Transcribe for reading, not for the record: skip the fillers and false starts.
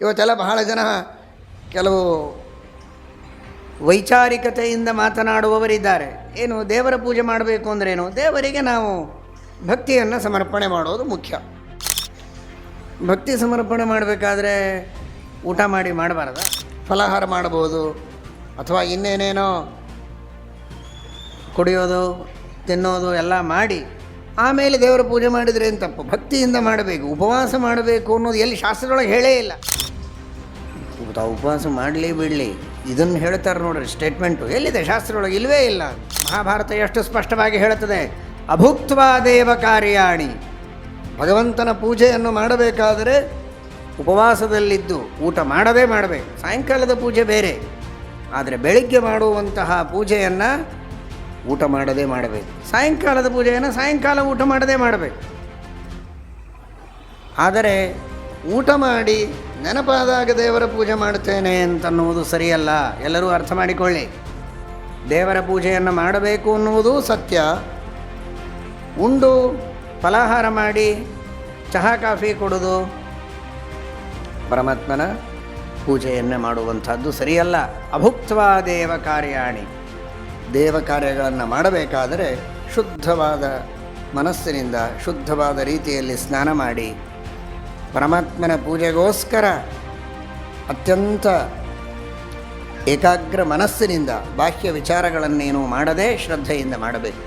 ಇವತ್ತೆಲ್ಲ ಬಹಳ ಜನ ಕೆಲವು ವೈಚಾರಿಕತೆಯಿಂದ ಮಾತನಾಡುವವರಿದ್ದಾರೆ. ಏನು ದೇವರ ಪೂಜೆ ಮಾಡಬೇಕು ಅಂದ್ರೇನು? ದೇವರಿಗೆ ನಾವು ಭಕ್ತಿಯನ್ನು ಸಮರ್ಪಣೆ ಮಾಡೋದು ಮುಖ್ಯ. ಭಕ್ತಿ ಸಮರ್ಪಣೆ ಮಾಡಬೇಕಾದ್ರೆ ಊಟ ಮಾಡಿ ಮಾಡಬಾರ್ದ? ಫಲಾಹಾರ ಮಾಡ್ಬೋದು, ಅಥವಾ ಇನ್ನೇನೇನೋ ಕುಡಿಯೋದು ತಿನ್ನೋದು ಎಲ್ಲ ಮಾಡಿ ಆಮೇಲೆ ದೇವರ ಪೂಜೆ ಮಾಡಿದರೆ ಏನು ತಪ್ಪು? ಭಕ್ತಿಯಿಂದ ಮಾಡಬೇಕು, ಉಪವಾಸ ಮಾಡಬೇಕು ಅನ್ನೋದು ಎಲ್ಲಿ ಶಾಸ್ತ್ರದೊಳಗೆ ಹೇಳೇ ಇಲ್ಲ. ಉಪವಾಸ ಮಾಡಲಿ ಬಿಡಲಿ ಇದನ್ನು ಹೇಳ್ತಾರೆ ನೋಡ್ರಿ, ಸ್ಟೇಟ್ಮೆಂಟು ಎಲ್ಲಿದೆ ಶಾಸ್ತ್ರದೊಳಗೆ? ಇಲ್ಲವೇ ಇಲ್ಲ. ಮಹಾಭಾರತ ಎಷ್ಟು ಸ್ಪಷ್ಟವಾಗಿ ಹೇಳುತ್ತದೆ, ಅಭುಕ್ತ್ವಾ ದೇವ ಕಾರ್ಯಾಣಿ. ಭಗವಂತನ ಪೂಜೆಯನ್ನು ಮಾಡಬೇಕಾದರೆ ಉಪವಾಸದಲ್ಲಿದ್ದು ಊಟ ಮಾಡದೇ ಮಾಡಬೇಕು. ಸಾಯಂಕಾಲದ ಪೂಜೆ ಬೇರೆ, ಆದರೆ ಬೆಳಿಗ್ಗೆ ಮಾಡುವಂತಹ ಪೂಜೆಯನ್ನು ಊಟ ಮಾಡದೇ ಮಾಡಬೇಕು. ಸಾಯಂಕಾಲದ ಪೂಜೆಯನ್ನು ಸಾಯಂಕಾಲ ಊಟ ಮಾಡದೇ ಮಾಡಬೇಕು. ಆದರೆ ಊಟ ಮಾಡಿ ನೆನಪಾದಾಗ ದೇವರ ಪೂಜೆ ಮಾಡ್ತೇನೆ ಅಂತನ್ನುವುದು ಸರಿಯಲ್ಲ. ಎಲ್ಲರೂ ಅರ್ಥ ಮಾಡಿಕೊಳ್ಳಿ. ದೇವರ ಪೂಜೆಯನ್ನು ಮಾಡಬೇಕು ಅನ್ನುವುದು ಸತ್ಯ. ಉಂಡು ಫಲಾಹಾರ ಮಾಡಿ ಚಹಾ ಕಾಫಿ ಕೊಡೋದು ಪರಮಾತ್ಮನ ಪೂಜೆಯನ್ನು ಮಾಡುವಂಥದ್ದು ಸರಿಯಲ್ಲ. ಅಭುಕ್ತ್ವಾ ದೇವ ಕಾರ್ಯಾಣಿ. ದೇವ ಕಾರ್ಯಗಳನ್ನು ಮಾಡಬೇಕಾದರೆ ಶುದ್ಧವಾದ ಮನಸ್ಸಿನಿಂದ ಶುದ್ಧವಾದ ರೀತಿಯಲ್ಲಿ ಸ್ನಾನ ಮಾಡಿ ಪರಮಾತ್ಮನ ಪೂಜೆಗೋಸ್ಕರ ಅತ್ಯಂತ ಏಕಾಗ್ರ ಮನಸ್ಸಿನಿಂದ ಬಾಹ್ಯ ವಿಚಾರಗಳನ್ನೇನೂ ಮಾಡದೆ ಶ್ರದ್ಧೆಯಿಂದ ಮಾಡಬೇಕು.